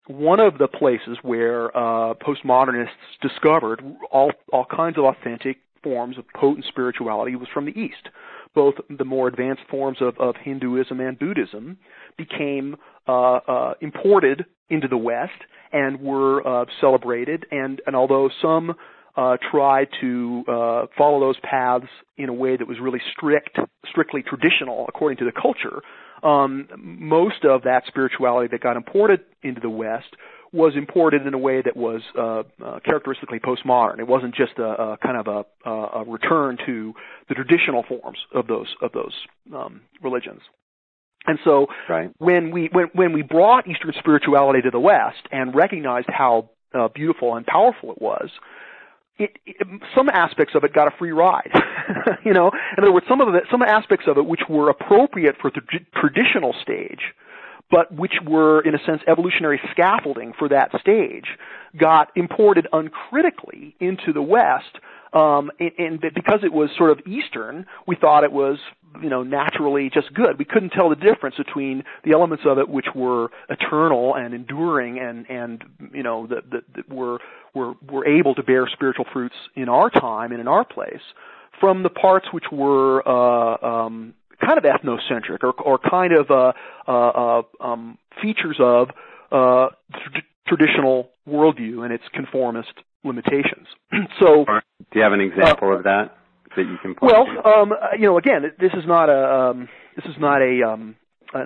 one of the places where postmodernists discovered all kinds of authentic forms of potent spirituality was from the East. Both the more advanced forms of Hinduism and Buddhism became imported into the West and were celebrated. And although some tried to follow those paths in a way that was really strictly traditional according to the culture, most of that spirituality that got imported into the West was imported in a way that was characteristically postmodern. It wasn't just a kind of a return to the traditional forms of those religions. And so, right. when we brought Eastern spirituality to the West and recognized how beautiful and powerful it was, some aspects of it got a free ride. In other words, some aspects of it which were appropriate for the traditional stage, but which were, in a sense, evolutionary scaffolding for that stage, got imported uncritically into the West. And because it was sort of Eastern, we thought it was, naturally just good. We couldn't tell the difference between the elements of it which were eternal and enduring and that were able to bear spiritual fruits in our time and in our place, from the parts which were kind of ethnocentric or kind of features of traditional worldview and its conformist limitations. So, do you have an example of that you can point to? Again, this is not an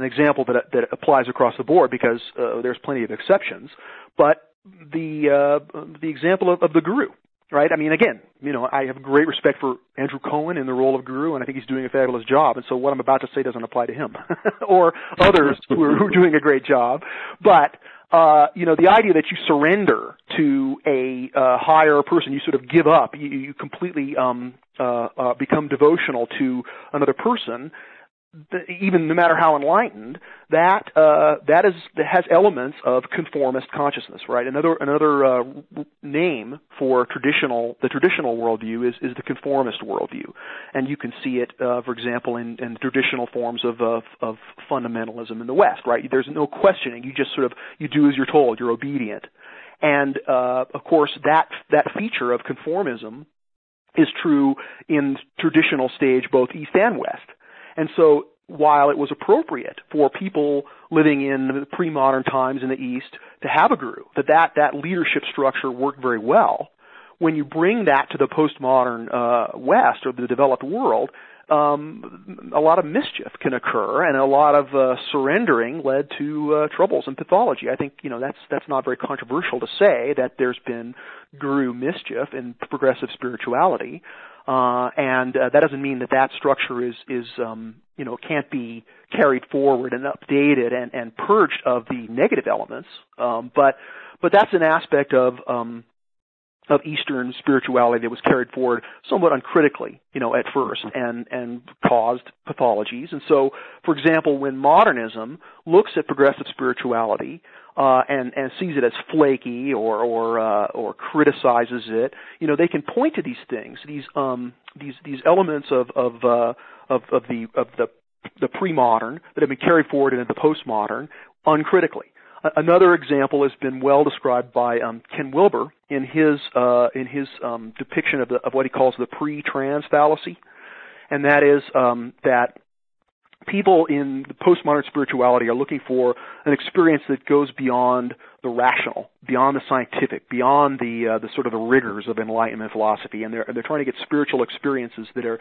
example that applies across the board because there's plenty of exceptions. But the example of the guru. Right? I mean, again, I have great respect for Andrew Cohen in the role of guru, and I think he's doing a fabulous job. And so what I'm about to say doesn't apply to him or others who are doing a great job. But, the idea that you surrender to a higher person, you sort of give up, you completely become devotional to another person, even no matter how enlightened, that has elements of conformist consciousness, right? Another name for the traditional worldview is the conformist worldview, and you can see it, for example, in traditional forms of fundamentalism in the West, right? There's no questioning; you just you do as you're told, you're obedient, and of course that feature of conformism is true in traditional stage, both East and West. And so while it was appropriate for people living in pre-modern times in the East to have a guru, that leadership structure worked very well, when you bring that to the postmodern West or the developed world, a lot of mischief can occur, and a lot of surrendering led to troubles and pathology. I think that's not very controversial to say that there's been guru mischief in progressive spirituality. And that doesn't mean that structure is can't be carried forward and updated and purged of the negative elements. But that's an aspect of Eastern spirituality that was carried forward somewhat uncritically, at first, and caused pathologies. And so, for example, when modernism looks at progressive spirituality, and sees it as flaky or criticizes it, they can point to these things, these elements of the pre-modern that have been carried forward into the postmodern uncritically. Another example has been well described by Ken Wilber in his depiction of what he calls the pre-trans fallacy, and that is that people in the postmodern spirituality are looking for an experience that goes beyond the rational, beyond the scientific, beyond the sort of the rigors of Enlightenment philosophy, and they're trying to get spiritual experiences that are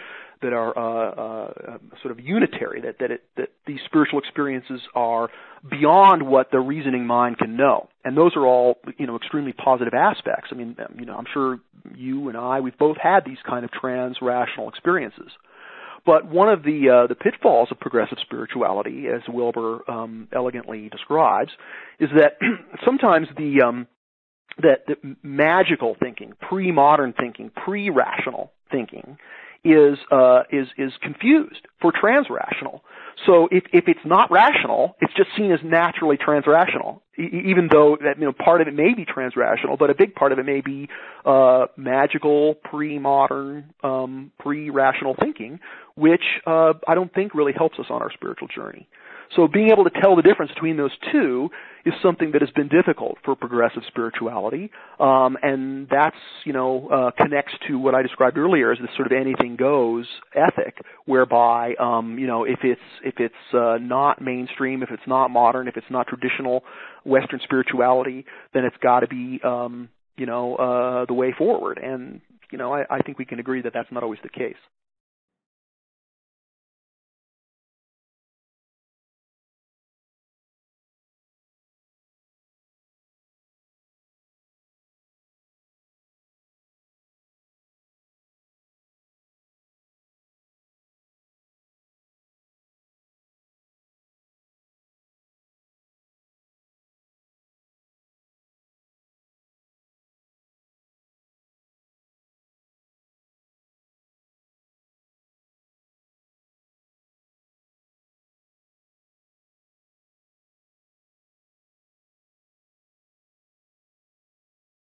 sort of unitary, that these spiritual experiences are beyond what the reasoning mind can know, and those are all extremely positive aspects. I mean, I'm sure you and we've both had these kind of trans-rational experiences. But one of the pitfalls of progressive spirituality, as Wilber elegantly describes, is that sometimes that magical thinking, pre-modern thinking, pre-rational thinking is confused for trans-rational. So if it's not rational, it's just seen as naturally trans-rational. even though that, part of it may be transrational, but a big part of it may be magical, pre-modern, pre-rational thinking, which I don't think really helps us on our spiritual journey. So being able to tell the difference between those two is something that has been difficult for progressive spirituality, and that's, connects to what I described earlier as this sort of anything goes ethic, whereby, if it's not mainstream, if it's not modern, if it's not traditional Western spirituality, then it's got to be, the way forward. And, I think we can agree that that's not always the case.